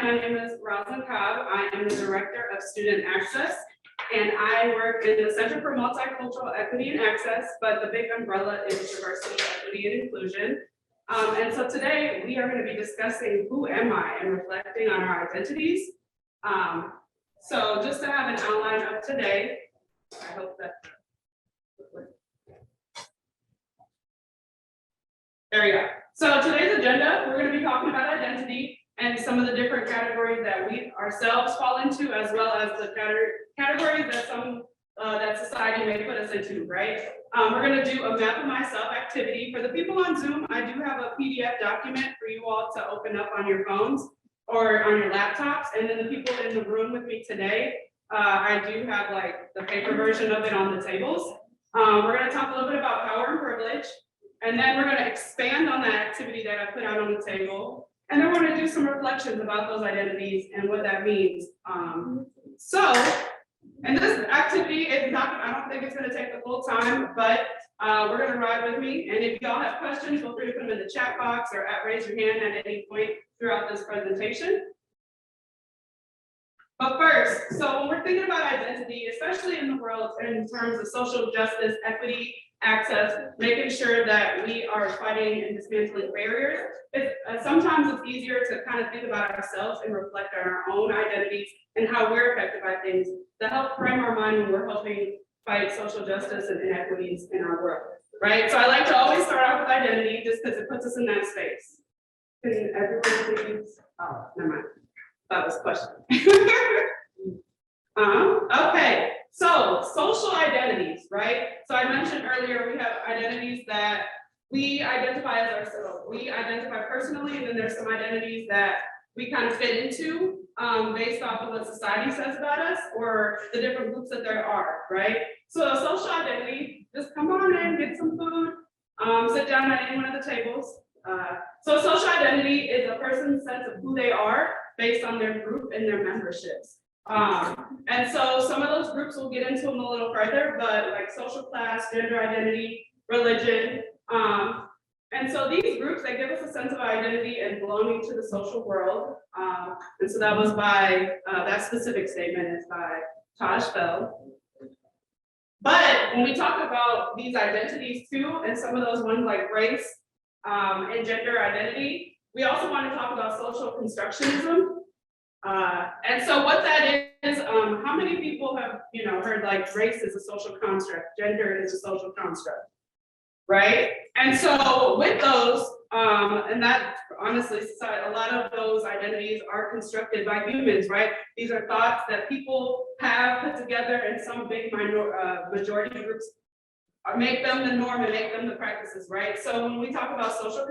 my name is Rosalin Cobb. I am the Director of Student Access, and I work in the Center for Multicultural Equity and Access, but the big umbrella is Diversity, Equity, and Inclusion. And so today we are going to be discussing who am I and reflecting on our identities. So just to have an outline of today, I hope that. There we go. So today's agenda, we're going to be talking about identity and some of the different categories that we ourselves fall into, as well as the categories that that society may put us into, right? We're going to do a map of myself activity. For the people on Zoom, I do have a PDF document for you all to open up on your phones or on your laptops. And then the people in the room with me today, I do have like the paper version of it on the tables. We're going to talk a little bit about power and privilege. And then we're going to expand on that activity that I put out on the table. And then we're going to do some reflections about those identities and what that means. And this activity is not, I don't think it's going to take the full time, but we're going to ride with me. And if y'all have questions, feel free to put them in the chat box or raise your hand at any point throughout this presentation. But first, so when we're thinking about identity, especially in the world in terms of social justice, equity, access, making sure that we are fighting and dismantling barriers, sometimes it's easier to kind of think about ourselves and reflect on our own identities and how we're affected by things to help frame our mind when we're helping fight social justice and inequities in our world, right? So I like to always start off with identity just because it puts us in that space. Can everybody please? Oh, never mind. That was a question. Okay, so social identities, right? So I mentioned earlier we have identities that we identify as ourselves. We identify personally, and then there's some identities that we kind of fit into based off of what society says about us or the different groups that there are, right? So a social identity, just come on in, get some food, sit down at any one of the tables. So social identity is a person's sense of who they are based on their group and their memberships. And so some of those groups we'll get into them a little further, but like social class, gender identity, religion. And so these groups, they give us a sense of identity and belonging to the social world. And so that was by, that specific statement is by Taj Bell. But when we talk about these identities too, and some of those ones like race and gender identity, we also want to talk about social constructionism. And so what that is, how many people have, heard like race is a social construct, gender is a social construct, right? And so with those, and that honestly, a lot of those identities are constructed by humans, right? These are thoughts that people have put together and some big majority groups make them the norm and make them the practices, right? So when we talk about social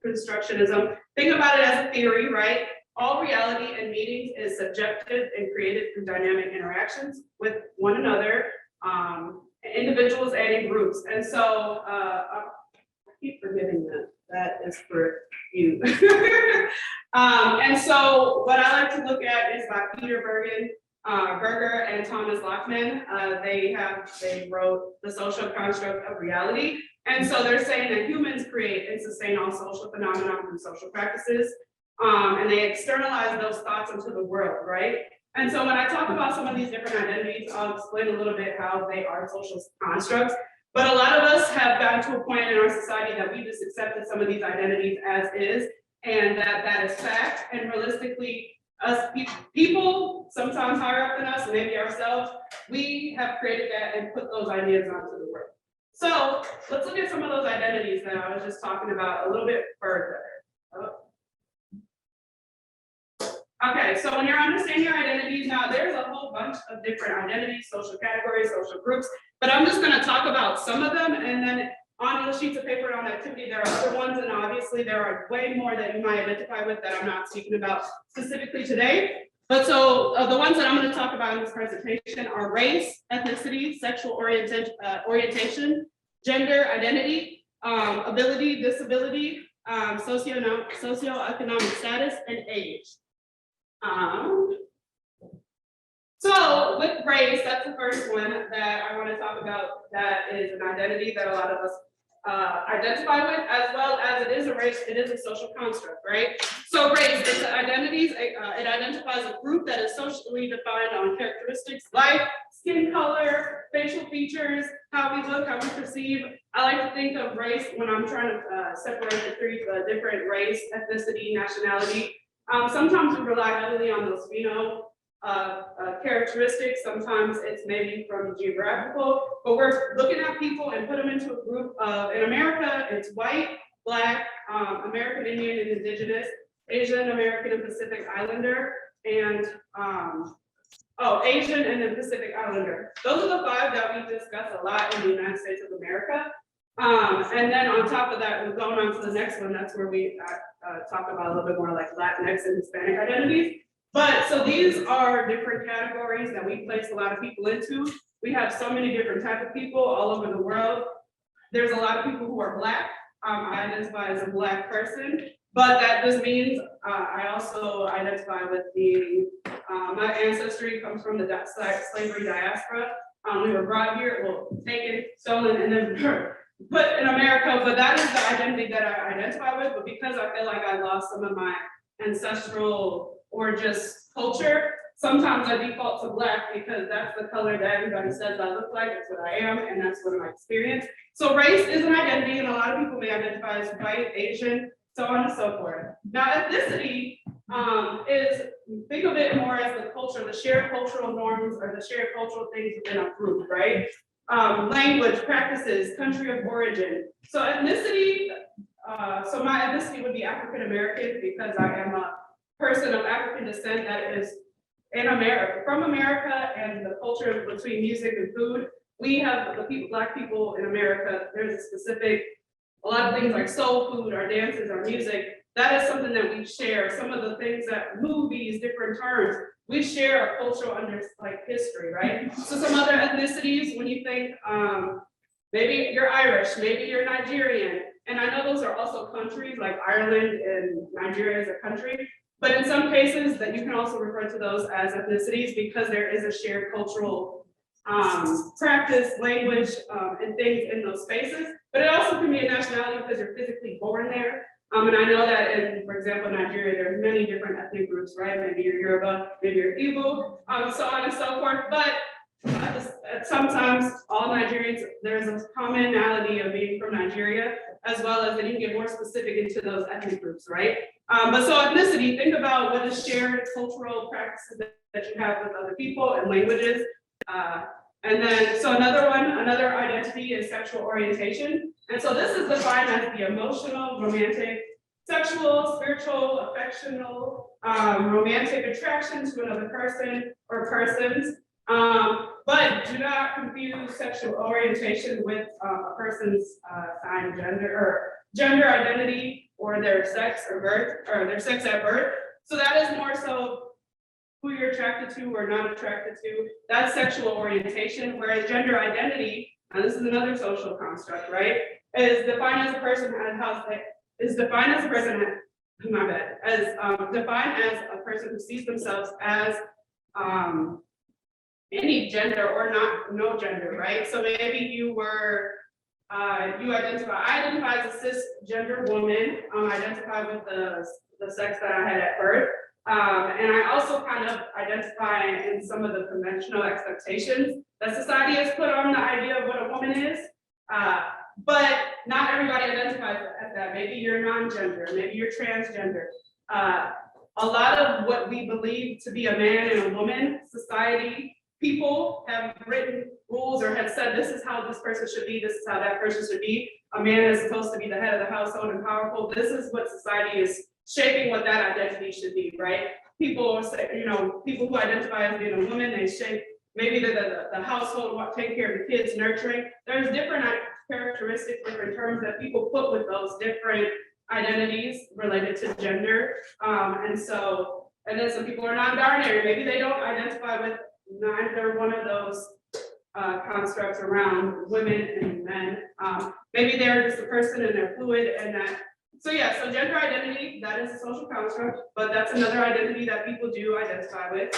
constructionism, think about it as a theory, right? All reality and meanings is subjective and created through dynamic interactions with one another, individuals and in groups. And so I keep forgetting that is for you. And so what I like to look at is by Peter Berger and Thomas Lockman. They wrote The Social Construct of Reality. And so they're saying that humans create and sustain all social phenomena through social practices. And they externalize those thoughts into the world, right? And so when I talk about some of these different identities, I'll explain a little bit how they are social constructs. But a lot of us have gotten to a point in our society that we just accepted some of these identities as is, and that is fact. And realistically, us people, sometimes higher up than us, maybe ourselves, we have created that and put those ideas onto the world. So let's look at some of those identities that I was just talking about a little bit further. Okay, so when you're understanding your identities, now there's a whole bunch of different identities, social categories, social groups, but I'm just going to talk about some of them, and then on those sheets of paper on activity, there are other ones, and obviously there are way more that you might identify with that I'm not speaking about specifically today. But so the ones that I'm going to talk about in this presentation are race, ethnicity, sexual orientation, gender identity, ability, disability, socioeconomic status, and age. So with race, that's the first one that I want to talk about. That is an identity that a lot of us identify with, as well as it is a race, it is a social construct, right? So race, it's identities, it identifies a group that is socially defined on characteristics like skin color, facial features, how we look, how we perceive. I like to think of race when I'm trying to separate the different race, ethnicity, nationality. Sometimes we rely heavily on those characteristics. Sometimes it's maybe from geographical, but we're looking at people and put them into a group of, in America, it's white, Black, American Indian and Indigenous, Asian American and Pacific Islander, and Asian and then Pacific Islander. Those are the 5 that we discuss a lot in the United States of America. And then on top of that, we're going on to the next one. That's where we talk about a little bit more like Latinx and Hispanic identities. But so these are different categories that we place a lot of people into. We have so many different types of people all over the world. There's a lot of people who are Black. I identify as a Black person, but that just means I also identify with my ancestry comes from the slavery diaspora. We were brought here, well, taken, stolen, and then put in America, but that is the identity that I identify with. But because I feel like I lost some of my ancestral or just culture, sometimes I default to Black because that's the color that everybody says I look like, that's what I am, and that's what I experience. So race is an identity, and a lot of people may identify as white, Asian, so on and so forth. Now ethnicity is, think of it more as the culture, the shared cultural norms or the shared cultural things within a group, right? Language, practices, country of origin. So ethnicity, so my ethnicity would be African American because I am a person of African descent that is in America, from America, and the culture between music and food. We have the people, Black people in America, there's a specific, a lot of things like soul food, our dances, our music, that is something that we share. Some of the things that movies, different terms, we share a cultural history, right? So some other ethnicities, when you think, maybe you're Irish, maybe you're Nigerian, and I know those are also countries, like Ireland and Nigeria is a country, but in some cases that you can also refer to those as ethnicities because there is a shared cultural practice, language, and things in those spaces. But it also can be a nationality because you're physically born there. And I know that in, for example, Nigeria, there's many different ethnic groups, right? Maybe you're Yoruba, maybe you're Igbo, so on and so forth. But sometimes all Nigerians, there's a commonality of being from Nigeria, as well as then you can get more specific into those ethnic groups, right? But so ethnicity, think about what is shared cultural practices that you have with other people and languages. And then, so another identity is sexual orientation. And so this is defined as the emotional, romantic, sexual, spiritual, affectional, romantic attraction to another person or persons. But do not confuse sexual orientation with a person's assigned gender or gender identity or their sex or birth or their sex at birth. So that is more so who you're attracted to or not attracted to. That's sexual orientation, whereas gender identity, and this is another social construct, right, is defined as a person defined as a person who sees themselves as any gender or no gender, right? So maybe you were, I identify as a cisgender woman, identify with the sex that I had at birth. And I also kind of identify in some of the conventional expectations that society has put on the idea of what a woman is. But not everybody identifies as that. Maybe you're non-gender, maybe you're transgender. A lot of what we believe to be a man and a woman, society, people have written rules or have said this is how this person should be, this is how that person should be. A man is supposed to be the head of the household and powerful. This is what society is shaping what that identity should be, right? People say, people who identify as being a woman, they shape maybe the household, take care of the kids, nurturing. There's different characteristics, different terms that people put with those different identities related to gender. And then some people are non-binary. Maybe they don't identify with neither one of those constructs around women and men. Maybe they're just a person and they're fluid and that. So gender identity, that is a social construct, but that's another identity that people do identify with.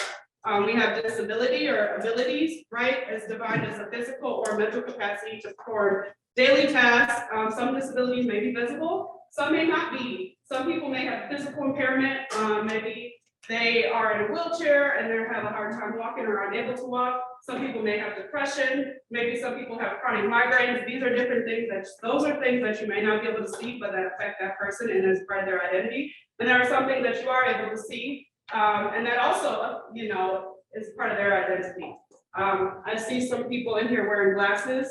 We have disability or abilities, right? As defined as a physical or mental capacity to perform daily tasks. Some disabilities may be visible, some may not be. Some people may have physical impairment, maybe they are in a wheelchair and they have a hard time walking or unable to walk. Some people may have depression, maybe some people have chronic migraines. These are different things those are things that you may not be able to see, but that affect that person and is part of their identity. And there are some things that you are able to see, and that also, is part of their identity. I see some people in here wearing glasses,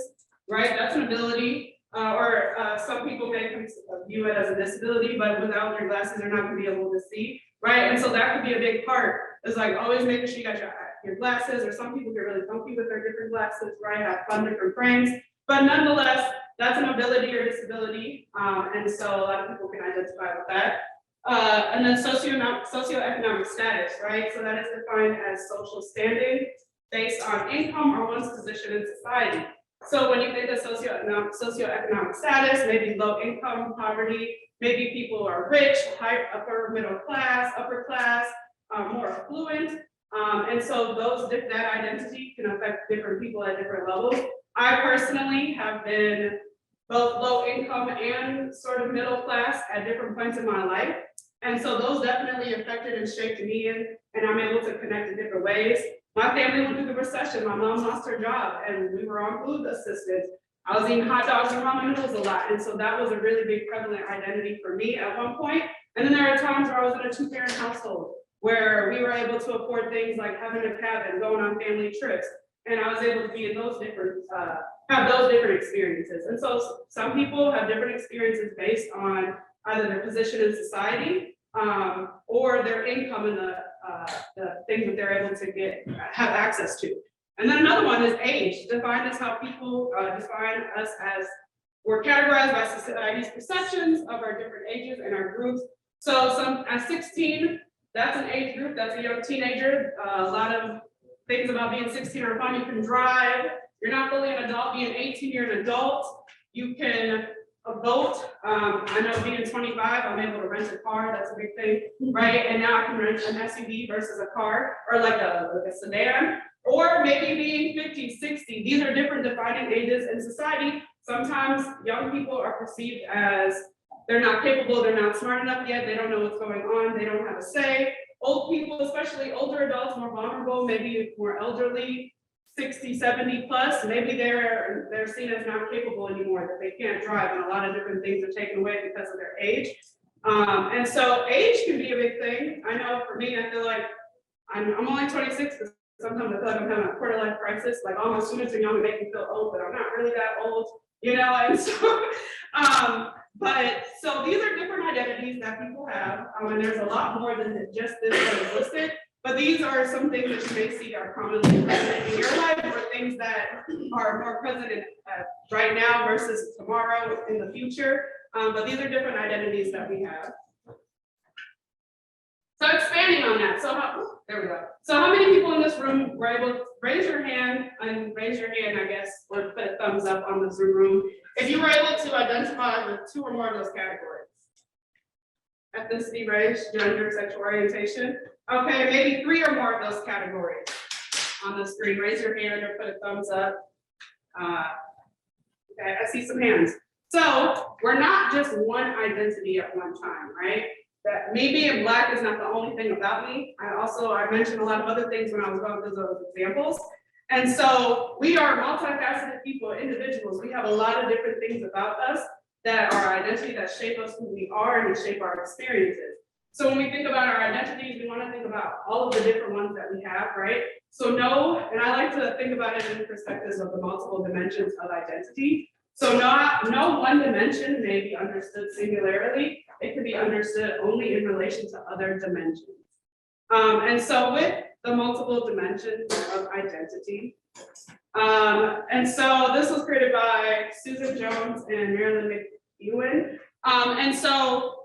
right? That's an ability, or some people may view it as a disability, but without your glasses, they're not gonna be able to see, right? And so that could be a big part. It's like always making sure you got your glasses, or some people get really funky with their different glasses, right? Have fun different frames, but nonetheless, that's an ability or disability, and so a lot of people can identify with that. And then socioeconomic status, right? So that is defined as social standing based on income or one's position in society. So when you think of socioeconomic status, maybe low income, poverty, maybe people are rich, high, upper middle class, upper class, more affluent. And so that identity can affect different people at different levels. I personally have been both low income and sort of middle class at different points in my life. And so those definitely affected and shaped me, and I'm able to connect in different ways. My family went through the recession. My mom lost her job and we were on food assistance. I was eating hot dogs and ramen noodles a lot. And so that was a really big prevalent identity for me at one point. And then there are times where I was in a 2-parent household where we were able to afford things like having a cabin, going on family trips. And I was able to be in those different, have those different experiences. And so some people have different experiences based on either their position in society or their income and the things that they're able to have access to. And then another one is age, defined as how people define us as we're categorized by society's perceptions of our different ages and our groups. So at 16, that's an age group, that's a young teenager. A lot of things about being 16 are fun. You can drive, you're not fully an adult. Being 18, you're an adult. You can vote. I know being 25, I'm able to rent a car. That's a big thing, right? And now I can rent an SUV versus a car, or like a sedan, or maybe being 50, 60. These are different defining ages in society. Sometimes young people are perceived as they're not capable, they're not smart enough yet, they don't know what's going on, they don't have a say. Old people, especially older adults, more vulnerable, maybe more elderly, 60, 70 plus, maybe they're seen as not capable anymore, that they can't drive, and a lot of different things are taken away because of their age. And so age can be a big thing. I know for me, I feel like I'm only 26, but sometimes I feel like I'm having a quarter life crisis. Like all my students are young and make me feel old, but I'm not really that old, and so, but so these are different identities that people have, and there's a lot more than just this that is listed. But these are some things that you may see are commonly present in your life, or things that are more present right now versus tomorrow in the future. But these are different identities that we have. So expanding on that, there we go. So how many people in this room were able to raise your hand, I guess, or put a thumbs up on the Zoom room, if you were able to identify with 2 or more of those categories? Ethnicity, race, gender, sexual orientation. Okay, maybe 3 or more of those categories on the screen. Raise your hand or put a thumbs up. Okay, I see some hands. So we're not just one identity at one time, right? That me being Black is not the only thing about me. I mentioned a lot of other things when I was going through those examples. And so we are multifaceted people, individuals. We have a lot of different things about us that are identity, that shape us who we are and shape our experiences. So when we think about our identities, we want to think about all of the different ones that we have, right? So and I like to think about it in the perspectives of the multiple dimensions of identity. So no one dimension may be understood singularly. It can be understood only in relation to other dimensions. And so with the multiple dimensions of identity, and so this was created by Susan Jones and Marilyn McEwen. And so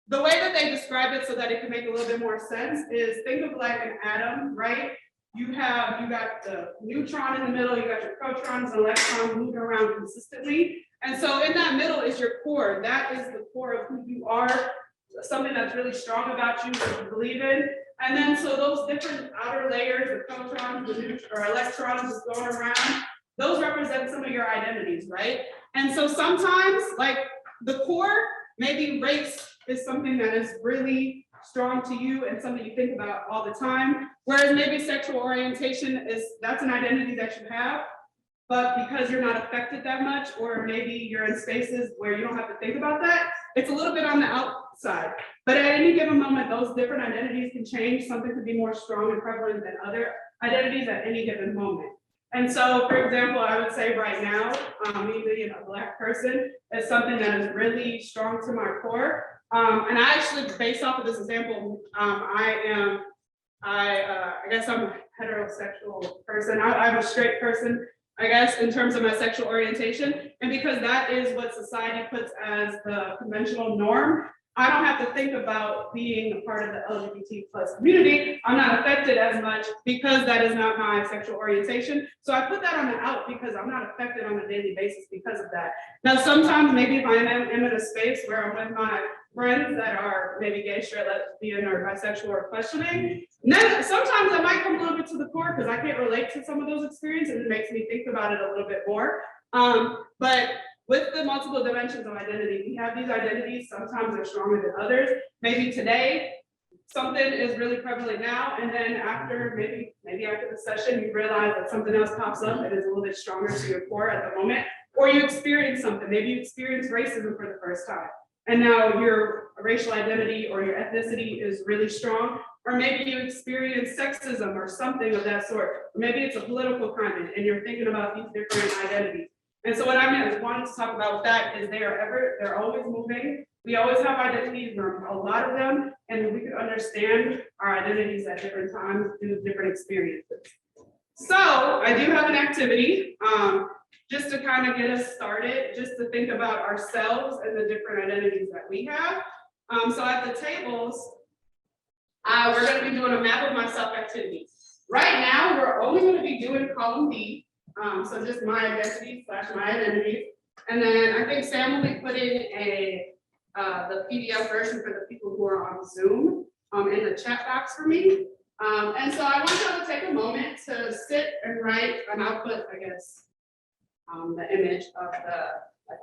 the way that they describe it so that it can make a little bit more sense is think of like an atom, right? You got the neutron in the middle, you got your protons and electrons moving around consistently. And so in that middle is your core. That is the core of who you are, something that's really strong about you, that you believe in. And then so those different outer layers, the protons, the electrons just going around, those represent some of your identities, right? And so sometimes, like the core, maybe race is something that is really strong to you and something you think about all the time. Whereas maybe sexual orientation that's an identity that you have, but because you're not affected that much, or maybe you're in spaces where you don't have to think about that, it's a little bit on the outside. But at any given moment, those different identities can change. Something could be more strong and prevalent than other identities at any given moment. And so, for example, I would say right now, me being a Black person is something that is really strong to my core. And I actually, based off of this example, I guess I'm a heterosexual person. I'm a straight person, I guess, in terms of my sexual orientation. And because that is what society puts as the conventional norm, I don't have to think about being a part of the LGBT plus community. I'm not affected as much because that is not my sexual orientation. So I put that on the out because I'm not affected on a daily basis because of that. Now, sometimes maybe if I am in a space where I'm with my friends that are maybe gay, straight, lesbian, or bisexual or questioning, then sometimes I might come a little bit to the core because I can't relate to some of those experiences, and it makes me think about it a little bit more. But with the multiple dimensions of identity, we have these identities, sometimes they're stronger than others. Maybe today, something is really prevalent now, and then after, maybe after the session, you realize that something else pops up that is a little bit stronger to your core at the moment, or you experience something, maybe you experience racism for the first time, and now your racial identity or your ethnicity is really strong, or maybe you experience sexism or something of that sort, or maybe it's a political climate, and you're thinking about these different identities. And so what I wanted to talk about with that is they're always moving. We always have identities, a lot of them, and we can understand our identities at different times through different experiences. So I do have an activity, just to kind of get us started, just to think about ourselves and the different identities that we have. So at the tables, we're going to be doing a map of myself activity. Right now, we're only going to be doing column B. So just my identity / my identity. And then I think Sam will be putting the PDF version for the people who are on Zoom in the chat box for me. And so I want y'all to take a moment to sit and write, and I'll put, I guess, the image of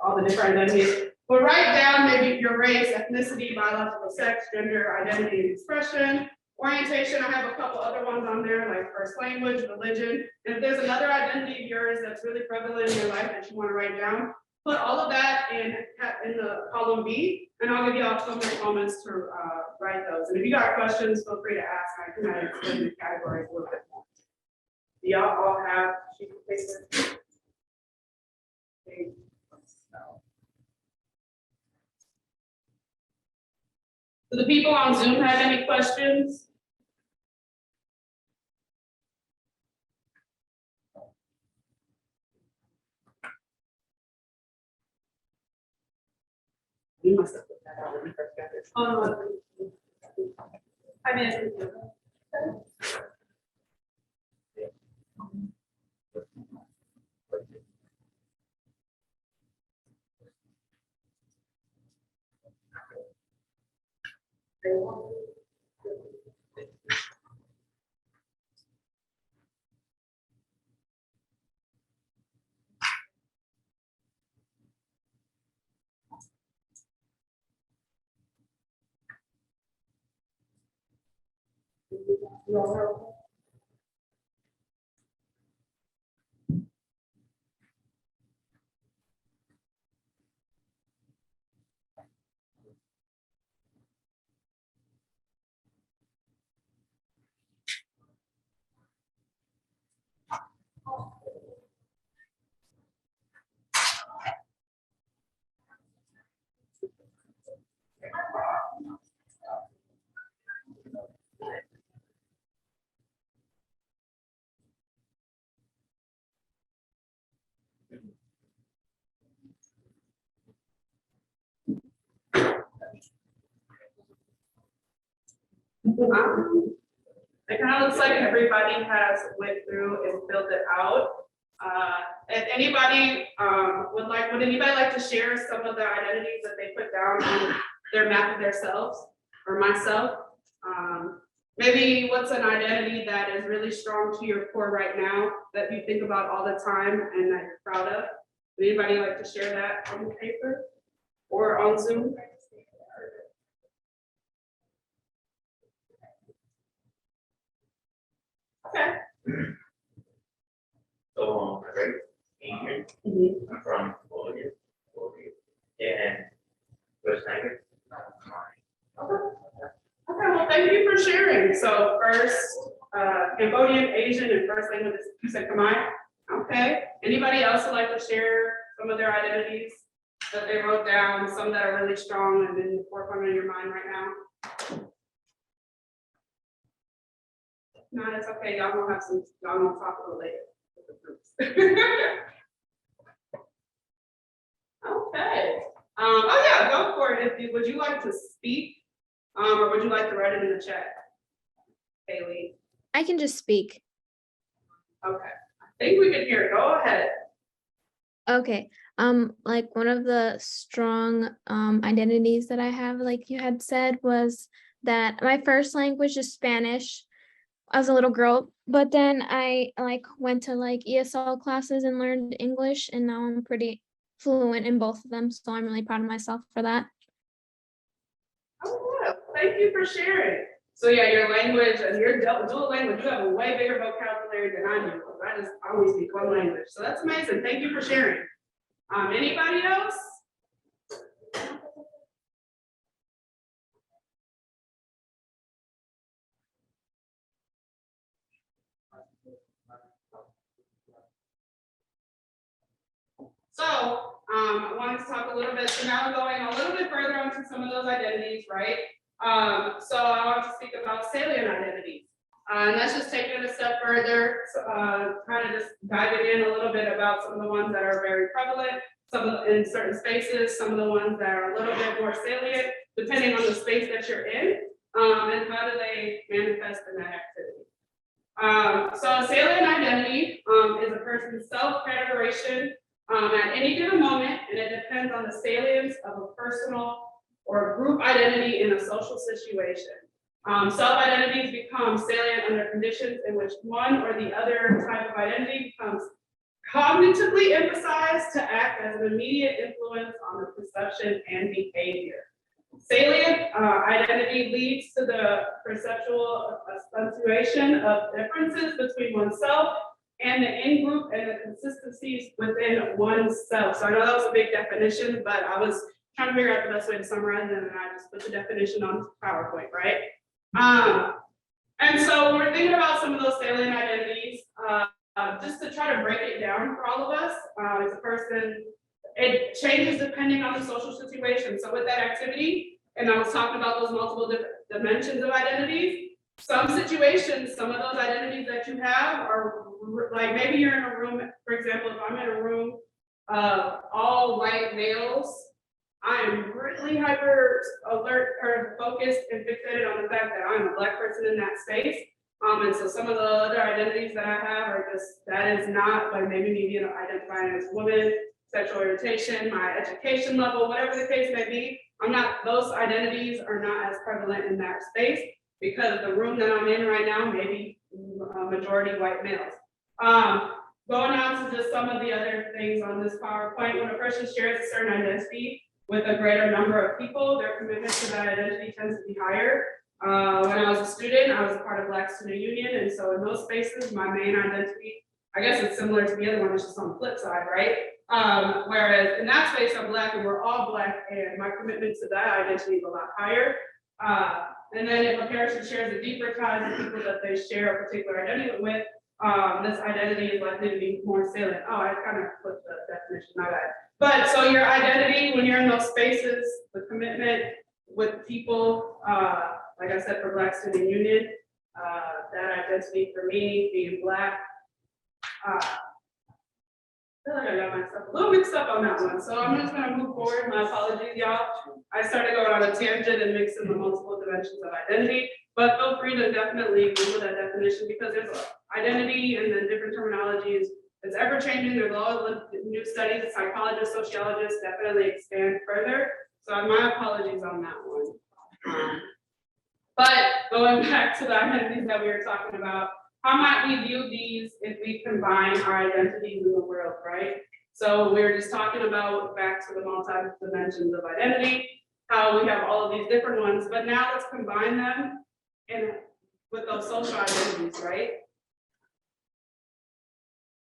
all the different identities. But write down maybe your race, ethnicity, biological sex, gender, identity, and expression. Orientation, I have a couple other ones on there, like first language, religion. And if there's another identity of yours that's really prevalent in your life that you want to write down, put all of that in the column B, and I'll give you all a couple moments to write those. And if you got questions, feel free to ask. I can kind of explain the categories a little bit more. Do y'all all have sheets of paper? Do the people on Zoom have any questions? You must have put that out when you first got this. I mean, it kind of looks like everybody has went through and filled it out. If anybody would anybody like to share some of the identities that they put down on their map of themselves or myself? Maybe what's an identity that is really strong to your core right now that you think about all the time and that you're proud of? Anybody like to share that on paper or on Zoom? Okay. So, I'm very Indian. Mhm. I'm from Bolivia. And West Africa. Okay, well, thank you for sharing. So first, Cambodian, Asian, and first language, you said Khmer. Okay. Anybody else would like to share some of their identities that they wrote down, some that are really strong and in the forefront of your mind right now? No, it's okay. Y'all gonna have some, y'all gonna talk a little later with the groups. Okay. Oh yeah, go for it. Would you like to speak? Or would you like to write it in the chat? Haley. I can just speak. Okay. I think we can hear it. Go ahead. Okay. Like one of the strong identities that I have, like you had said, was that my first language is Spanish. I was a little girl, but then I like went to like ESL classes and learned English, and now I'm pretty fluent in both of them. So I'm really proud of myself for that. Oh, yeah. Thank you for sharing. So yeah, your language and your dual language, you have a way bigger vocabulary than I do, because I only speak one language. So that's amazing. Thank you for sharing. Anybody else? So I wanted to talk a little bit, so now we're going a little bit further onto some of those identities, right? So I want to speak about salient identities. And let's just take it a step further, kind of just diving in a little bit about some of the ones that are very prevalent, some in certain spaces, some of the ones that are a little bit more salient, depending on the space that you're in, and how do they manifest in that activity. So a salient identity is a person's self-categorization at any given moment, and it depends on the salience of a personal or group identity in a social situation. Self-identities become salient under conditions in which one or the other type of identity becomes cognitively emphasized to act as an immediate influence on the perception and behavior. Salient identity leads to the perceptual accentuation of differences between oneself and the in-group and the consistencies within oneself. So I know that was a big definition, but I was trying to figure out the best way to summarize it, and I just put the definition on PowerPoint, right? And so when we're thinking about some of those salient identities, just to try to break it down for all of us, as a person, it changes depending on the social situation. So with that activity, and I was talking about those multiple different dimensions of identities, some situations, some of those identities that you have are like, maybe you're in a room, for example, if I'm in a room of all white males, I am really hyper alert or focused and fixated on the fact that I'm a Black person in that space. And so some of the other identities that I have are just, that is not, like maybe me being identifying as a woman, sexual orientation, my education level, whatever the case may be. Those identities are not as prevalent in that space because the room that I'm in right now, maybe majority white males. Going on to just some of the other things on this PowerPoint, when a person shares a certain identity with a greater number of people, their commitment to that identity tends to be higher. When I was a student, I was a part of Black Student Union, and so in those spaces, my main identity, I guess it's similar to the other one, it's just on the flip side, right? Whereas in that space, I'm Black and we're all Black, and my commitment to that identity is a lot higher. And then if a person shares a deeper tie to people that they share a particular identity with, this identity is likely to be more salient. Oh, I kind of flipped the definition, my bad. But so your identity, when you're in those spaces, the commitment with people, like I said, for Black Student Union, that identity for me being Black, I feel like I got myself a little mixed up on that one. So I'm just gonna move forward. My apologies, y'all. I started going on a tangent and mixing the multiple dimensions of identity, but feel free to definitely Google that definition because there's identity and then different terminologies. It's ever changing. There's all the new studies, psychologists, sociologists definitely expand further. So my apologies on that one. But going back to the identities that we were talking about, how might we view these if we combine our identities in the world, right? So we were just talking about back to the multi-dimensions of identity, how we have all of these different ones, but now let's combine them with those social identities, right?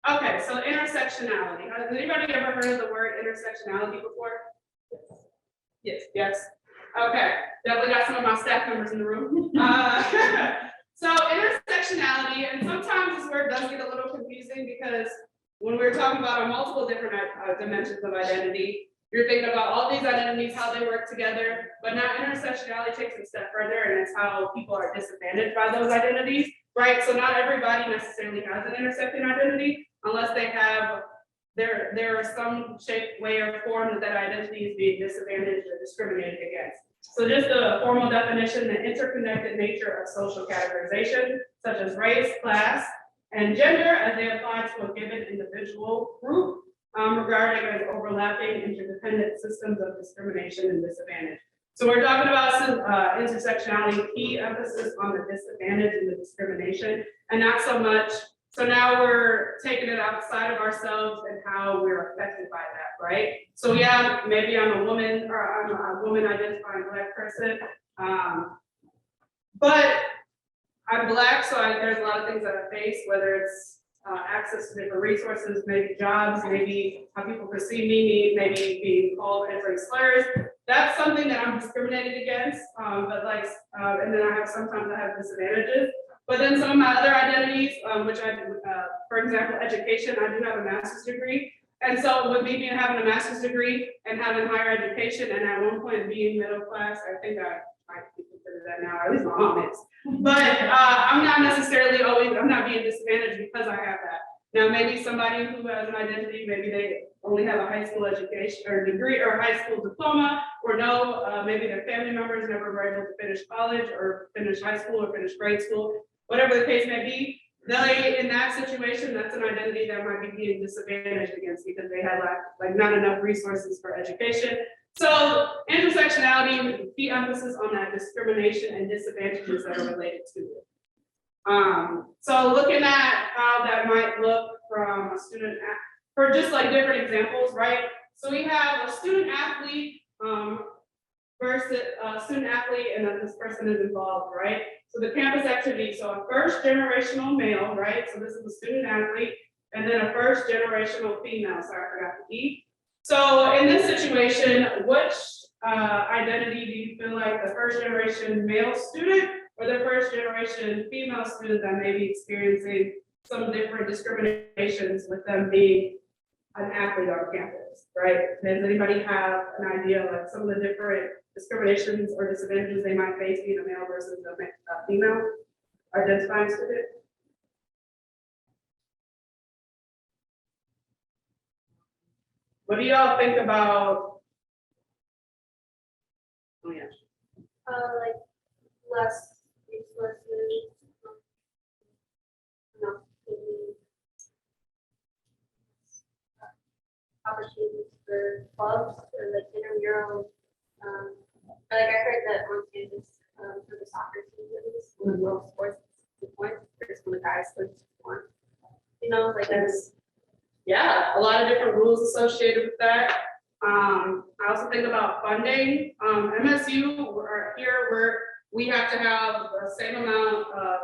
Okay, so intersectionality. Has anybody ever heard of the word intersectionality before? Yes. Yes. Okay, definitely got some of my staff members in the room. So intersectionality, and sometimes this word does get a little confusing because when we're talking about multiple different dimensions of identity, you're thinking about all these identities, how they work together, but now intersectionality takes it a step further, and it's how people are disadvantaged by those identities, right? So not everybody necessarily has an intersecting identity unless they have, there are some shape, way, or form that identity is being disadvantaged or discriminated against. So just a formal definition, the interconnected nature of social categorization, such as race, class, and gender as they apply to a given individual group, regarding as overlapping interdependent systems of discrimination and disadvantage. So we're talking about intersectionality, key emphasis on the disadvantage and the discrimination, and not so much. So now we're taking it outside of ourselves and how we're affected by that, right? So yeah, maybe I'm a woman or I'm a woman identifying Black person, but I'm Black, so there's a lot of things that I face, whether it's access to different resources, maybe jobs, maybe how people perceive me, maybe being called different slurs. That's something that I'm discriminated against, but like, and then sometimes I have disadvantages. But then some of my other identities, which for example, education, I do have a master's degree. And so with me having a master's degree and having higher education and at one point being middle class, I think I consider that now, or at least my mom is. But I'm not necessarily I'm not being disadvantaged because I have that. Now, maybe somebody who has an identity, maybe they only have a high school education or degree or a high school diploma, or no, maybe their family members never were able to finish college or finish high school or finish grade school, whatever the case may be. They, in that situation, that's an identity that might be being disadvantaged against because they had like not enough resources for education. So intersectionality with the key emphasis on that discrimination and disadvantages that are related to it. So looking at how that might look from a student, for just like different examples, right? So we have a student athlete versus a student athlete, and then this person is involved, right? So the campus activity, so a first generational male, right? So this is a student athlete, and then a first generational female, sorry, I forgot the E. So in this situation, which identity do you feel like the first generation male student or the first generation female student that may be experiencing some different discriminations with them being an athlete on campus, right? Does anybody have an idea like some of the different discriminations or disadvantages they might face being a male versus a female identifying student? What do y'all think about? Oh yeah. Like less resources, opportunities for clubs or like intramural. Like I heard that on campus for the soccer team, at least when the girls sports point, there's when the guys sports one. You know, like there's Yeah, a lot of different rules associated with that. I also think about funding. MSU, we're here where we have to have the same amount of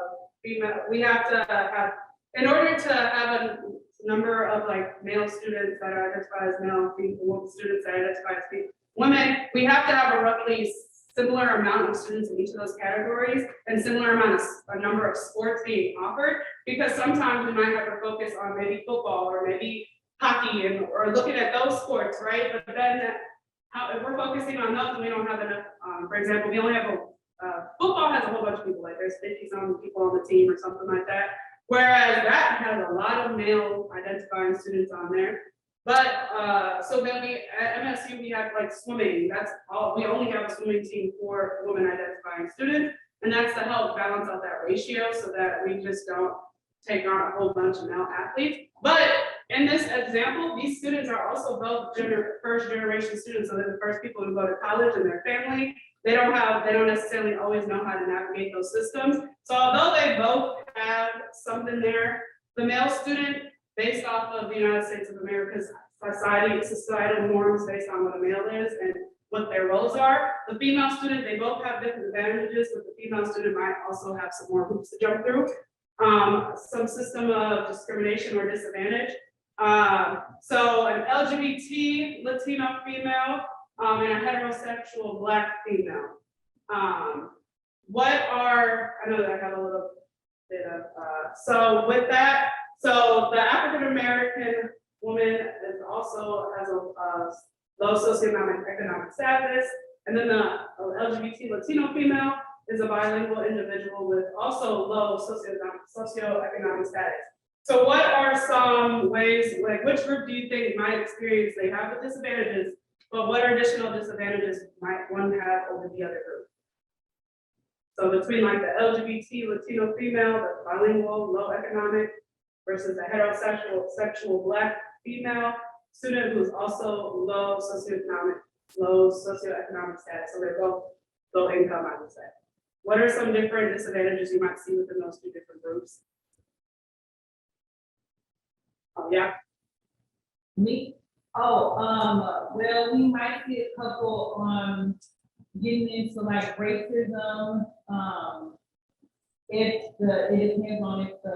female, we have to have, in order to have a number of like male students that are identified as male, female students that identify as women, we have to have a roughly similar amount of students in each of those categories and similar amount of a number of sports being offered, because sometimes we might have to focus on maybe football or maybe hockey or looking at those sports, right? But then if we're focusing on those and we don't have enough, for example, we only have football has a whole bunch of people, like there's 50-some people on the team or something like that. Whereas that has a lot of male identifying students on there. But so then at MSU we have like swimming. That's all. We only have a swimming team for women identifying students, and that's to help balance out that ratio so that we just don't take on a whole bunch of male athletes. But in this example, these students are also both first generation students. So they're the first people who go to college in their family. They don't necessarily always know how to navigate those systems. So although they both have something there, the male student, based off of the United States of America's societal norms based on what a male is and what their roles are. The female student, they both have different advantages, but the female student might also have some more hoops to jump through. Some system of discrimination or disadvantage. So an LGBT Latino female and a heterosexual Black female. What are, I know that I have a little bit of, so with that, so the African American woman is also has a low socioeconomic status, and then the LGBT Latino female is a bilingual individual with also low socioeconomic status. So what are some ways, like which group do you think might experience, they have the disadvantages, but what additional disadvantages might one have over the other group? So between like the LGBT Latino female, the bilingual, low economic, versus the heterosexual Black female student who's also low socioeconomic status. So they're both low income, I would say. What are some different disadvantages you might see within those two different groups? Oh, yeah. Me? Oh, well, we might see a couple, getting into like racism, it depends on if the,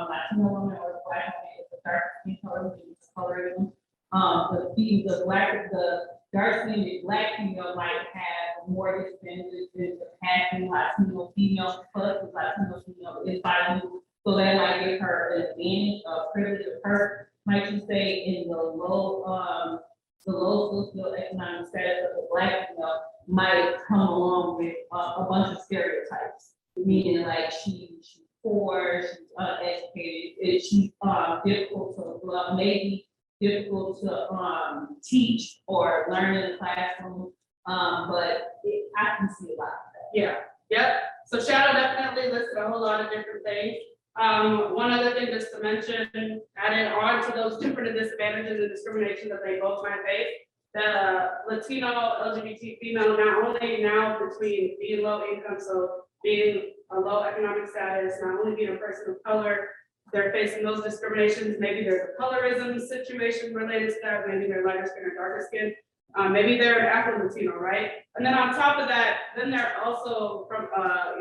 Latino woman or the Black woman is a dark skin color, it's colorism. The dark skinned Black female might have more disadvantages than the passing Latino female, plus the Latino female is bilingual. So that might give her an advantage, privilege of her, might you say, in the low socioeconomic status of the Black female might come along with a bunch of stereotypes, meaning like she's poor, she's uneducated, she's difficult to maybe difficult to teach or learn in the classroom. But I can see a lot of that. Yeah. Yep. So Shadow definitely listed a whole lot of different things. One other thing just to mention, added on to those different disadvantages and discrimination that they both might face, the Latino LGBT female, not only now between being low income, so being a low economic status, not only being a person of color, they're facing those discriminations. Maybe there's a colorism situation related to that, maybe they're lighter skin or darker skin. Maybe they're Afro-Latino, right? And then on top of that, then they're also from, part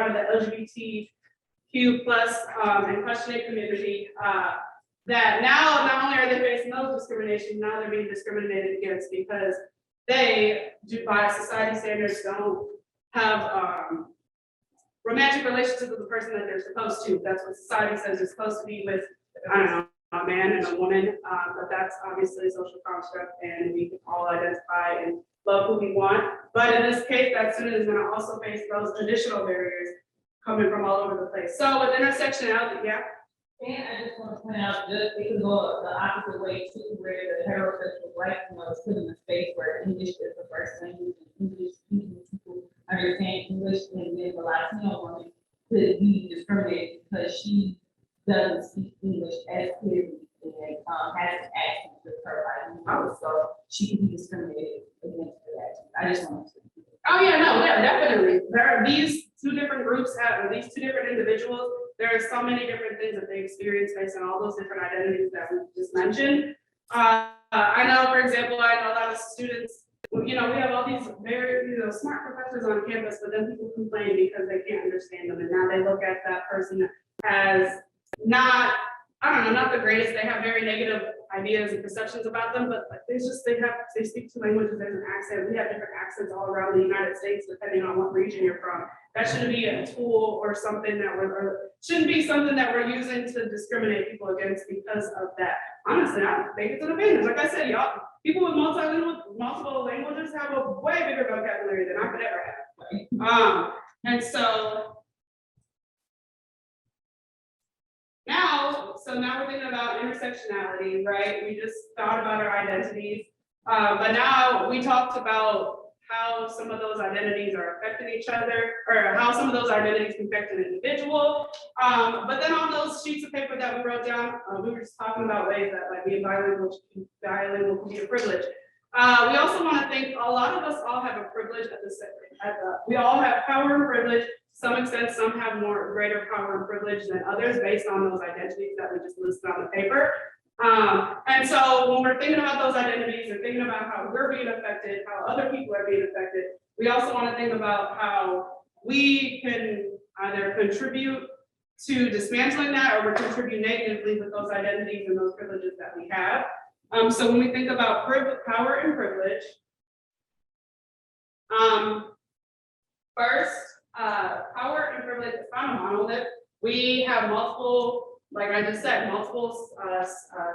of the LGBTQ plus and questioning community, that now not only are they facing those discrimination, now they're being discriminated against because they, by society standards, don't have romantic relationships with the person that they're supposed to. That's what society says they're supposed to be with, I don't know, a man and a woman, but that's obviously a social construct and we can all identify and love who we want. But in this case, that student is gonna also face those additional barriers coming from all over the place. So with intersectionality, yeah. And I just want to point out, just it can go the opposite way too, where the heterosexual Black female is put in a space where English is the first language and English speaking people understand English, and then the Latino woman could be discriminated because she doesn't speak English as clearly and has an accent with her bilingual, so she can be discriminated against for that. I just want to. Oh yeah, no, yeah, definitely. There are these two different groups have these two different individuals. There are so many different things that they experience based on all those different identities that we just mentioned. I know, for example, I know a lot of students, we have all these very, smart professors on campus, but then people complain because they can't understand them. And now they look at that person as not the greatest. They have very negative ideas and perceptions about them, but they speak two languages, there's an accent. We have different accents all around the United States, depending on what region you're from. That shouldn't be a tool or something that shouldn't be something that we're using to discriminate people against because of that. Honestly, I think it's an advantage. Like I said, y'all, people with multiple languages have a way bigger vocabulary than I could ever have. And so now we're thinking about intersectionality, right? We just thought about our identities, but now we talked about how some of those identities are affecting each other, or how some of those identities can affect an individual. But then on those sheets of paper that we wrote down, we were just talking about ways that like being bilingual can be a privilege. We also want to think a lot of us all have a privilege we all have power and privilege. To some extent, some have greater power and privilege than others based on those identities that we just listed on the paper. And so when we're thinking about those identities and thinking about how we're being affected, how other people are being affected, we also want to think about how we can either contribute to dismantling that or we contribute negatively with those identities and those privileges that we have. So when we think about power and privilege, first, power and privilege is not a monolith. We have multiple, like I just said, multiple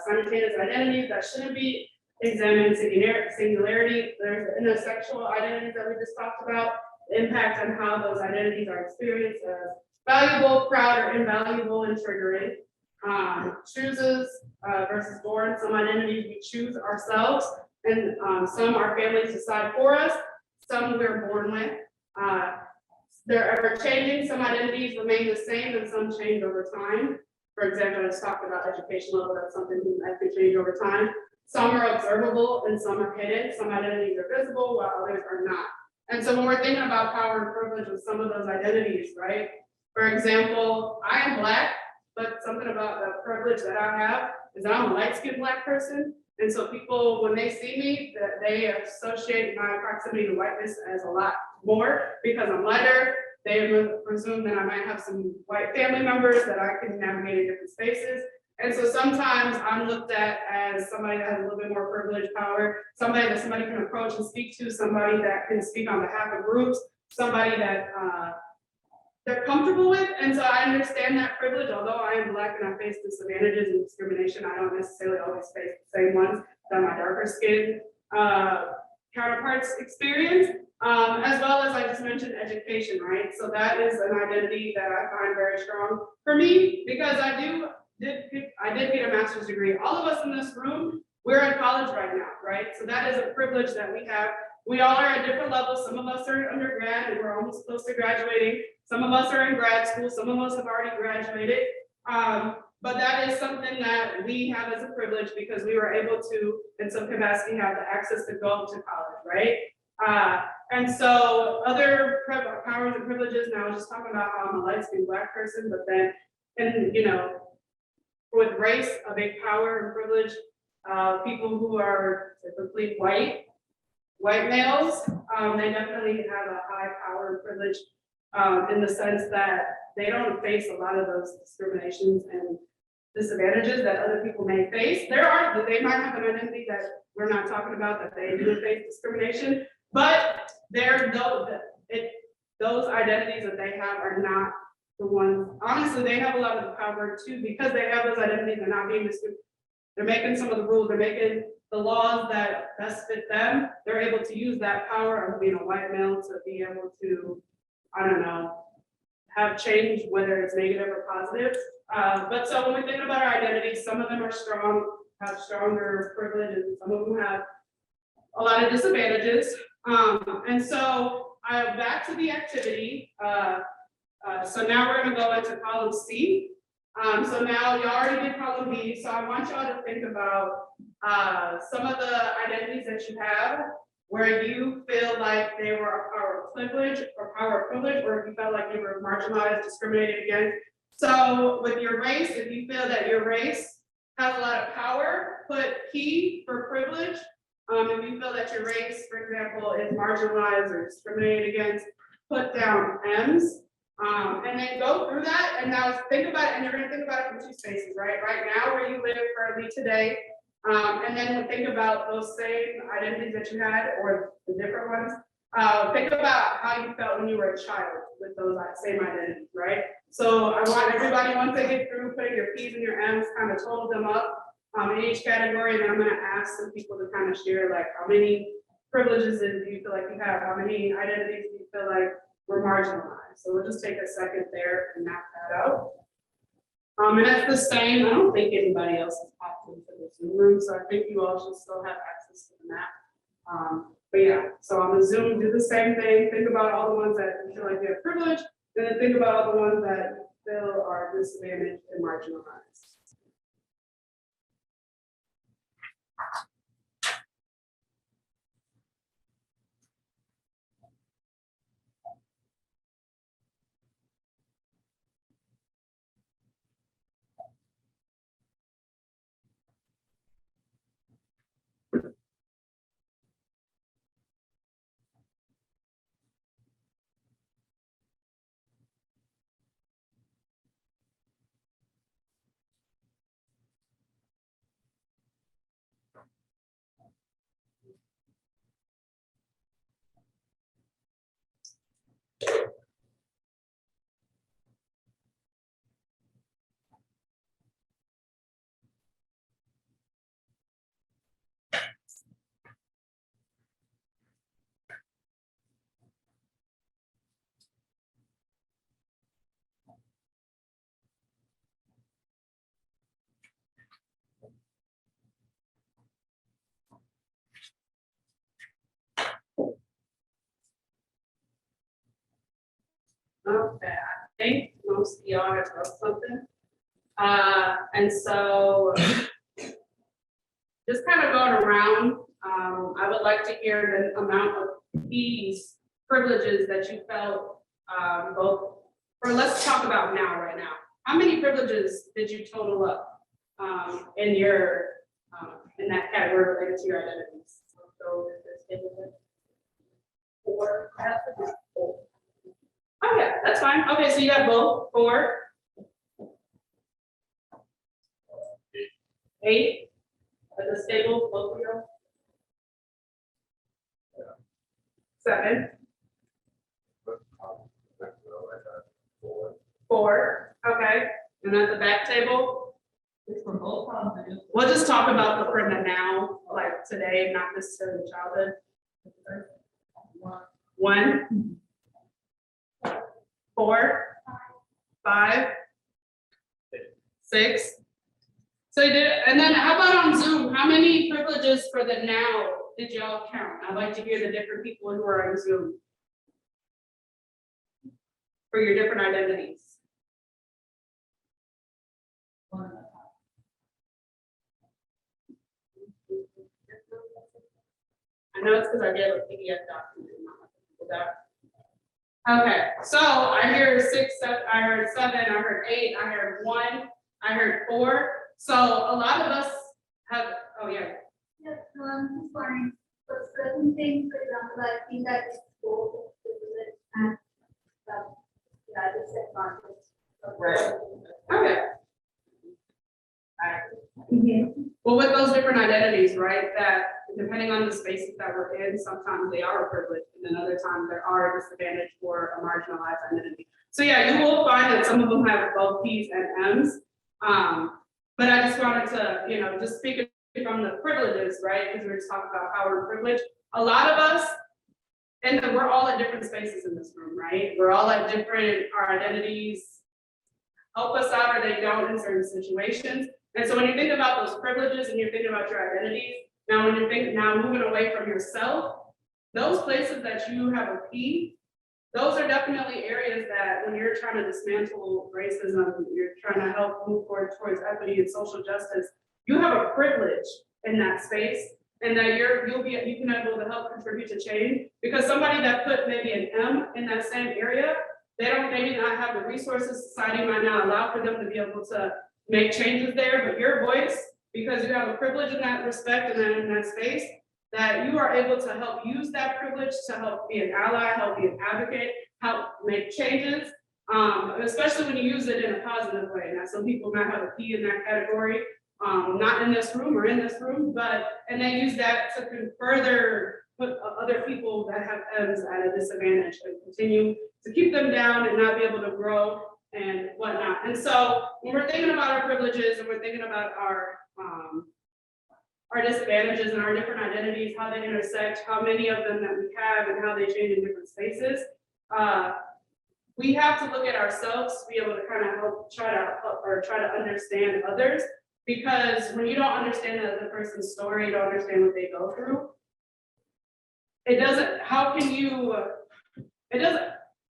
simultaneous identities that shouldn't be examined singularity. There's the intersexual identities that we just talked about, the impact on how those identities are experienced as valuable, proud, or invaluable and triggering. Chooses versus born. Some identities we choose ourselves, and some our families decide for us. Some we're born with. They're ever changing. Some identities remain the same, and some change over time. For example, I just talked about education level. That's something that can change over time. Some are observable, and some are hidden. Some identities are visible, while others are not. And so when we're thinking about power and privilege with some of those identities, right? For example, I am Black, but something about the privilege that I have is that I'm a light-skinned Black person. And so people, when they see me, that they associate my proximity to whiteness as a lot more because I'm lighter. They presume that I might have some white family members that I can navigate in different spaces. And so sometimes I'm looked at as somebody that has a little bit more privileged power, somebody that somebody can approach and speak to, somebody that can speak on behalf of groups, somebody that they're comfortable with. And so I understand that privilege. Although I am Black and I face disadvantages and discrimination, I don't necessarily always face the same ones that my darker skinned counterparts experience. As well as I just mentioned education, right? So that is an identity that I find very strong for me because I did get a master's degree. All of us in this room, we're in college right now, right? So that is a privilege that we have. We all are at different levels. Some of us are in undergrad and we're almost close to graduating. Some of us are in grad school. Some of us have already graduated. But that is something that we have as a privilege because we were able to, in some capacity, have the access to go to college, right? And so other powers and privileges, now I was just talking about how I'm a light-skinned Black person, but then, and you know, with race, a big power and privilege, people who are typically white males, they definitely have a high power and privilege in the sense that they don't face a lot of those discriminations and disadvantages that other people may face. They might have an identity that we're not talking about that they do face discrimination, but those identities that they have are not the ones. Honestly, they have a lot of the power too because they have those identities. They're not being discriminated. They're making some of the rules. They're making the laws that best fit them. They're able to use that power of being a white male to be able to, I don't know, have change, whether it's negative or positive. But so when we think about our identities, some of them are strong, have stronger privileges, and some of them have a lot of disadvantages. And so back to the activity. So now we're gonna go into column C. So now you already did column B. So I want y'all to think about some of the identities that you have where you feel like they were a power of privilege or if you felt like you were marginalized, discriminated against. So with your race, if you feel that your race has a lot of power, put P for privilege. If you feel that your race, for example, is marginalized or discriminated against, put down M's. And then go through that and now think about it, and you're gonna think about it from two spaces, right? Right now where you live currently today, and then think about those same identities that you had or the different ones. Think about how you felt when you were a child with those same identities, right? So I want everybody, once they get through putting your P's and your M's, kind of total them up in each category, and then I'm gonna ask some people to kind of share like how many privileges do you feel like you have, how many identities do you feel like were marginalized. So we'll just take a second there and map that out. And that's the same. I don't think anybody else has popped into the Zoom room, so I think you all should still have access to the map. But yeah, so on the Zoom, do the same thing. Think about all the ones that you feel like you have privilege, and then think about all the ones that you feel are disadvantaged and marginalized. most of y'all have wrote something. And so just kind of going around, I would like to hear the amount of keys, privileges that you felt, both, or let's talk about now, right now. How many privileges did you total up in your, in that category related to your identities? So four. Oh yeah, that's fine. Okay, so you have both, 4, 8, at the stable, both of you. 7, 4, okay, and at the back table, It's for both problems, I just. we'll just talk about the for the now, like today, not necessarily childhood. 1, 4, 5, 6. So you did, and then how about on Zoom? How many privileges for the now did y'all count? I'd like to hear the different people who are on Zoom for your different identities. I know it's because I did a PDF document. Okay, so I hear 6, 7, I heard 7, I heard 8, I heard 1, I heard 4. So a lot of us have, oh yeah. Yes, just wondering, for certain things, for example, I think that it's both privilege and disadvantage. Right. Okay. Well, with those different identities, right, that depending on the spaces that we're in, sometimes they are a privilege, and then other times there are a disadvantage for a marginalized identity. So yeah, you will find that some of them have both P's and M's. But I just wanted to, you know, just speak from the privileges, right? Because we were just talking about how we're privileged. A lot of us, and then we're all at different spaces in this room, right? We're all at different, our identities help us out or they don't in certain situations. And so when you think about those privileges and you're thinking about your identities, now when you think now moving away from yourself, those places that you have a P, those are definitely areas that when you're trying to dismantle racism, you're trying to help move forward towards equity and social justice, you have a privilege in that space, and that you can be able to help contribute to change. Because somebody that put maybe an M in that same area, they don't maybe not have the resources society might not allow for them to be able to make changes there, but your voice, because you have a privilege in that respect and in that space, that you are able to help use that privilege to help be an ally, help be an advocate, help make changes, especially when you use it in a positive way. Now, some people might have a P in that category, not in this room or in this room, but, and they use that to further put other people that have M's at a disadvantage and continue to keep them down and not be able to grow and whatnot. And so when we're thinking about our privileges and we're thinking about our disadvantages and our different identities, how they intersect, how many of them that we have and how they change in different spaces, we have to look at ourselves to be able to kind of try to understand others. Because when you don't understand the other person's story, you don't understand what they go through, it doesn't,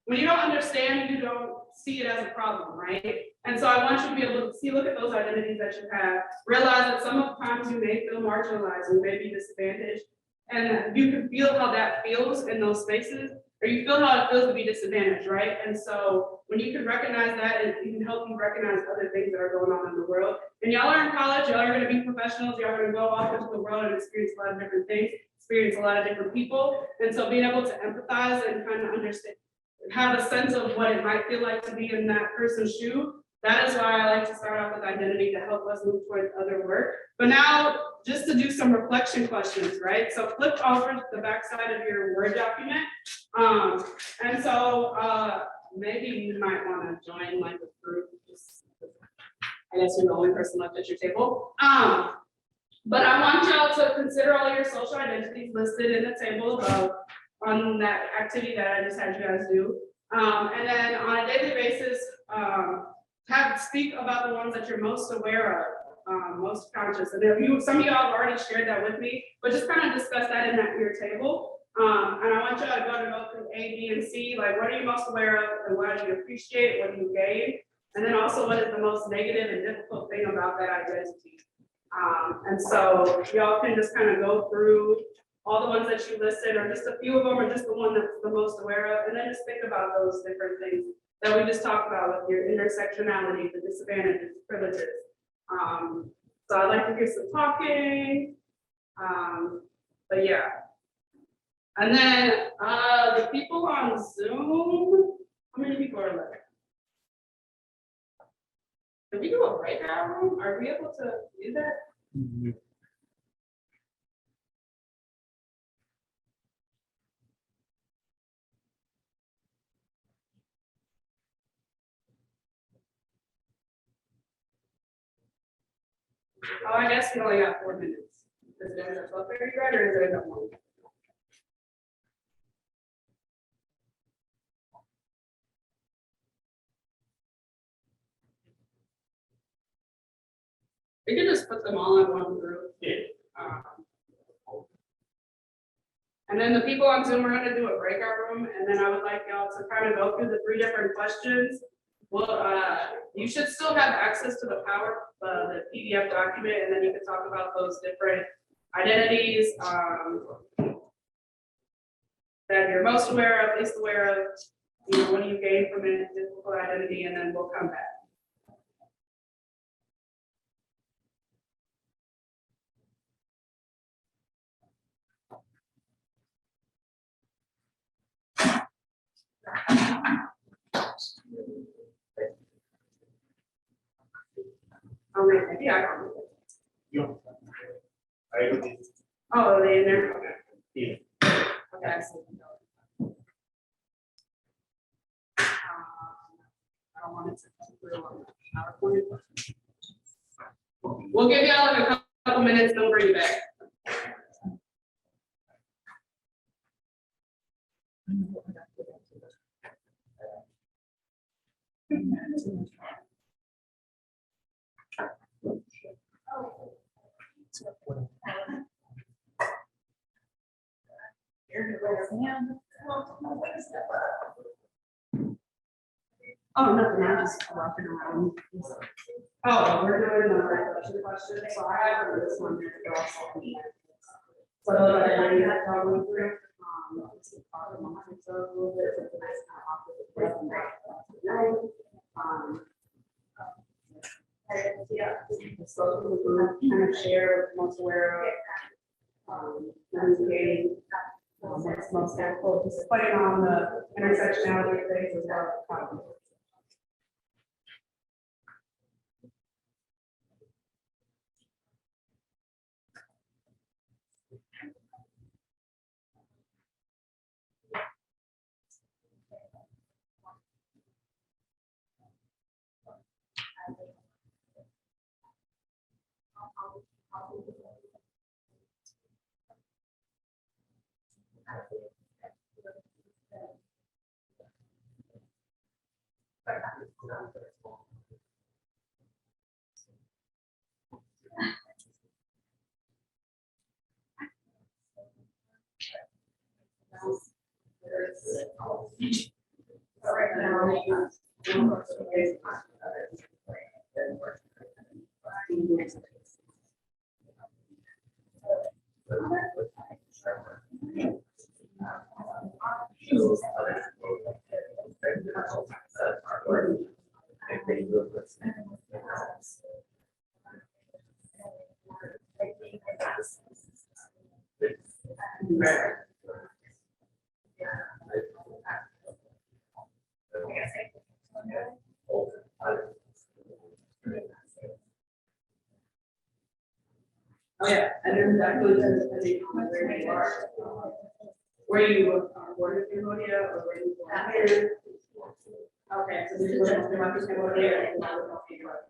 when you don't understand, you don't see it as a problem, right? And so I want you to be able to look at those identities that you have, realize that sometimes you may feel marginalized, you may be disadvantaged, and you can feel how that feels in those spaces, or you feel how it feels to be disadvantaged, right? And so when you can recognize that, it can help you recognize other things that are going on in the world. And y'all are in college, y'all are gonna be professionals, y'all are gonna go off into the world and experience a lot of different things, experience a lot of different people. And so being able to empathize and kind of understand, have a sense of what it might feel like to be in that person's shoe. That is why I like to start off with identity to help us move towards other work. But now, just to do some reflection questions, right? So flip over the backside of your Word document. And so maybe you might want to join like a group. I guess you're the only person left at your table. But I want y'all to consider all your social identities listed in the table above on that activity that I just had you guys do. And then on a daily basis, speak about the ones that you're most aware of, most conscious. And if some of y'all have already shared that with me, but just kind of discuss that in your table. And I want you to go through A, B, and C, like what are you most aware of and what do you appreciate, what do you gain? And then also what is the most negative and difficult thing about that identity? And so y'all can just kind of go through all the ones that you listed, or just a few of them, or just the one that's the most aware of, and then just think about those different things that we just talked about with your intersectionality, the disadvantages, privileges. So I'd like to hear some talking. But yeah. And then the people on Zoom, how many people are left? Can we do a breakout room? Are we able to do that? Oh, I guess we only got 4 minutes. Is it at 12:30, right, or is it at 1? We can just put them all in one group. Yeah. And then the people on Zoom are gonna do a breakout room, and then I would like y'all to kind of go through the 3 different questions. Well, you should still have access to the the PDF document, and then you can talk about those different identities that you're most aware of, least aware of, you know, what do you gain from a difficult identity, and then we'll come back. Oh, wait, yeah, I don't know. Oh, are they in there? Okay. Yeah. Okay, I see. I don't want it to keep real on PowerPoint. We'll give y'all like a couple minutes, then we'll bring you back. Oh, nothing, I'm just walking around. Oh, we're doing another question, so I have this one here. So that I have gone through, it's about a month or so, a little bit, but then I kind of yeah, so the group kind of share what's most aware of, navigating, what's most helpful, just playing on the intersectionality things as well. Oh, yeah, and then that goes into depending on where you are. Where you are born in Cambodia or where you born here. Okay, so this is what I'm about to Cambodia. And I would help you out.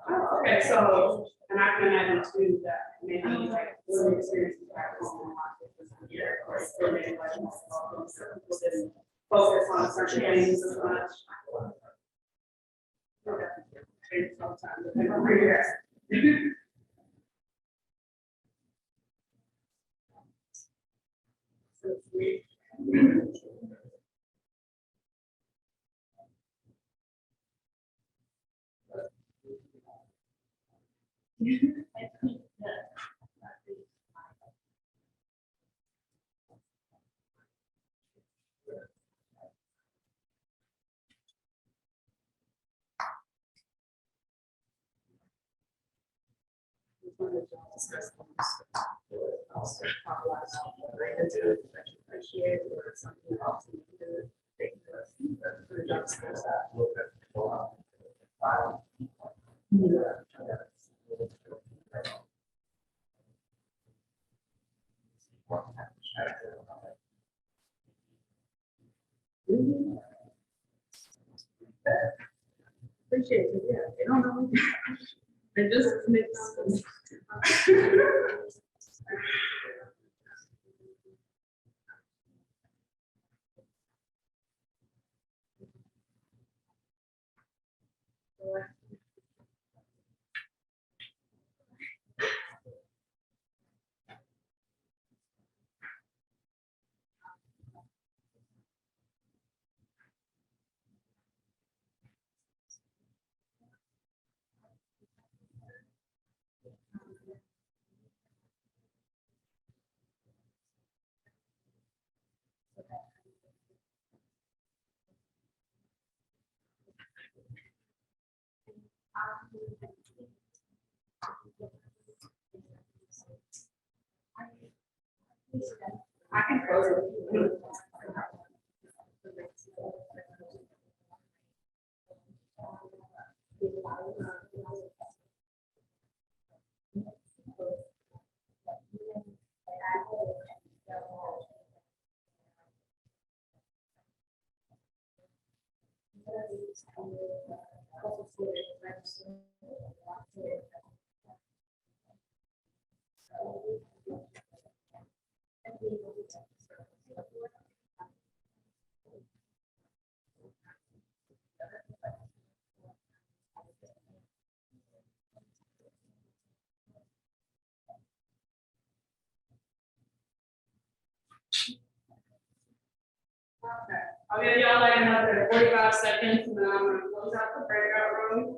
Oh, okay, so, and I can imagine too that maybe like living experiences back home here or still maybe like people didn't focus on certain things as much. Okay. Sometimes, depending on where you're at. Appreciate it, yeah, they don't know. They just mix. I can close it. Okay, I'll give y'all like another 45 seconds and then I'm gonna close out the breakout room.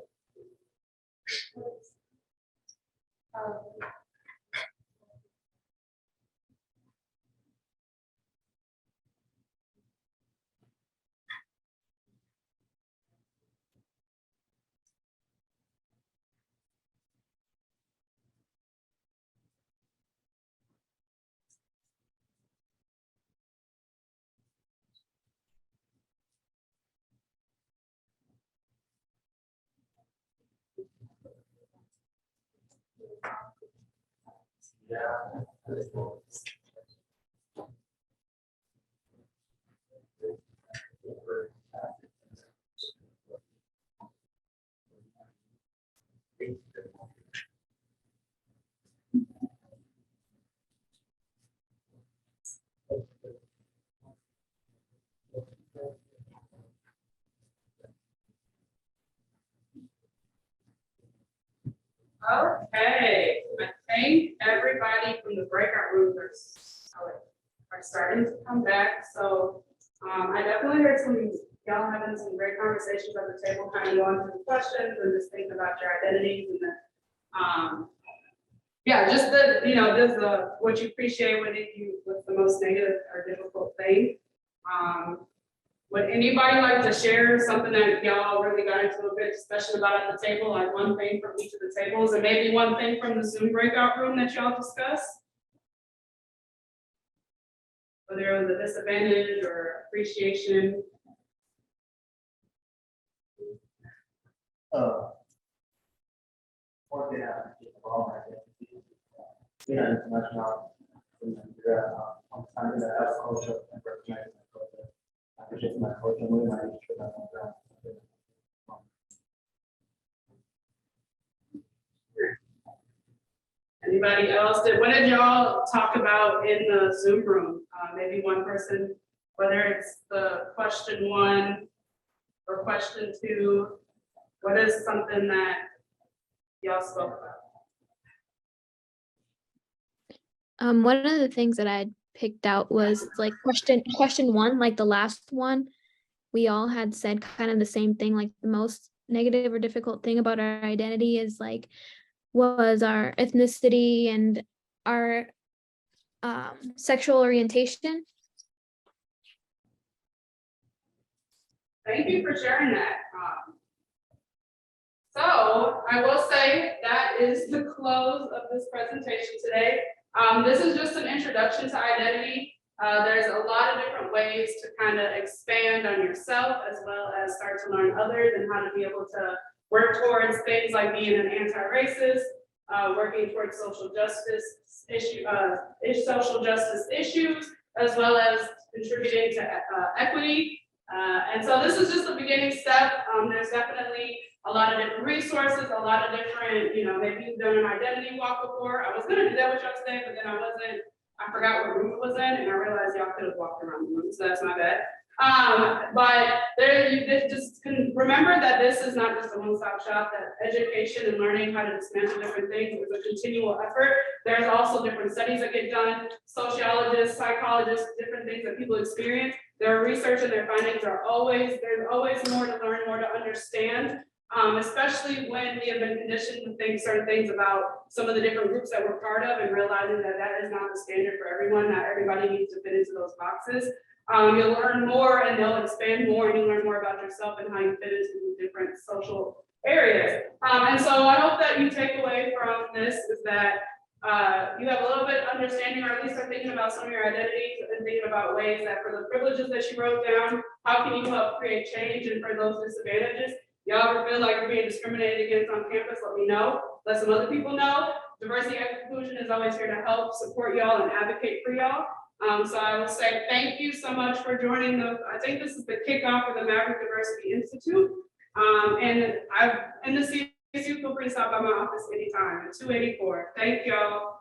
Okay, I think everybody from the breakout rooms are starting to come back, so I definitely heard y'all having some great conversations at the table, kind of going through questions and just thinking about your identities and then, yeah, just just what you appreciate, what's the most negative or difficult thing. Would anybody like to share something that y'all really got into a good discussion about at the table, like one thing from each of the tables, and maybe one thing from the Zoom breakout room that y'all discussed? Whether it was a disadvantage or appreciation. One thing I think about my identity, international, I'm trying to have culture and recognize my culture. I appreciate my culture, moving my history, my background. Anybody else? What did y'all talk about in the Zoom room? Maybe one person, whether it's the question 1 or question 2, what is something that y'all spoke about? One of the things that I picked out was like question one, like the last one. We all had said kind of the same thing, like the most negative or difficult thing about our identity is like was our ethnicity and our sexual orientation. Thank you for sharing that. So I will say that is the close of this presentation today. This is just an introduction to identity. There's a lot of different ways to kind of expand on yourself as well as start to learn others and how to be able to work towards things like being an anti-racist, working towards social justice issues, as well as contributing to equity. And so this is just the beginning step. There's definitely a lot of different resources, a lot of different, maybe you've done an identity walk before. I was gonna do that with y'all today, but then I forgot what room it was in, and I realized y'all could have walked around the room, so that's my bad. But you just can remember that this is not just a one-stop shop, that education and learning how to dismantle different things is a continual effort. There's also different studies that get done, sociologists, psychologists, different things that people experience. Their research and their findings there's always more to learn, more to understand. Especially when we have been conditioned to think certain things about some of the different groups that we're part of and realizing that that is not the standard for everyone, not everybody needs to fit into those boxes. You'll learn more and they'll expand more and you learn more about yourself and how you fit into the different social areas. And so I hope that you take away from this is that you have a little bit of understanding, or at least are thinking about some of your identities and thinking about ways that for the privileges that you wrote down, how can you help create change, and for those disadvantages, y'all ever feel like you're being discriminated against on campus, let me know. Let some other people know. Diversity and inclusion is always here to help support y'all and advocate for y'all. So I will say thank you so much for joining I think this is the kickoff of the Maverick Diversity Institute. And in the CSU, feel free to stop by my office anytime at 284. Thank y'all.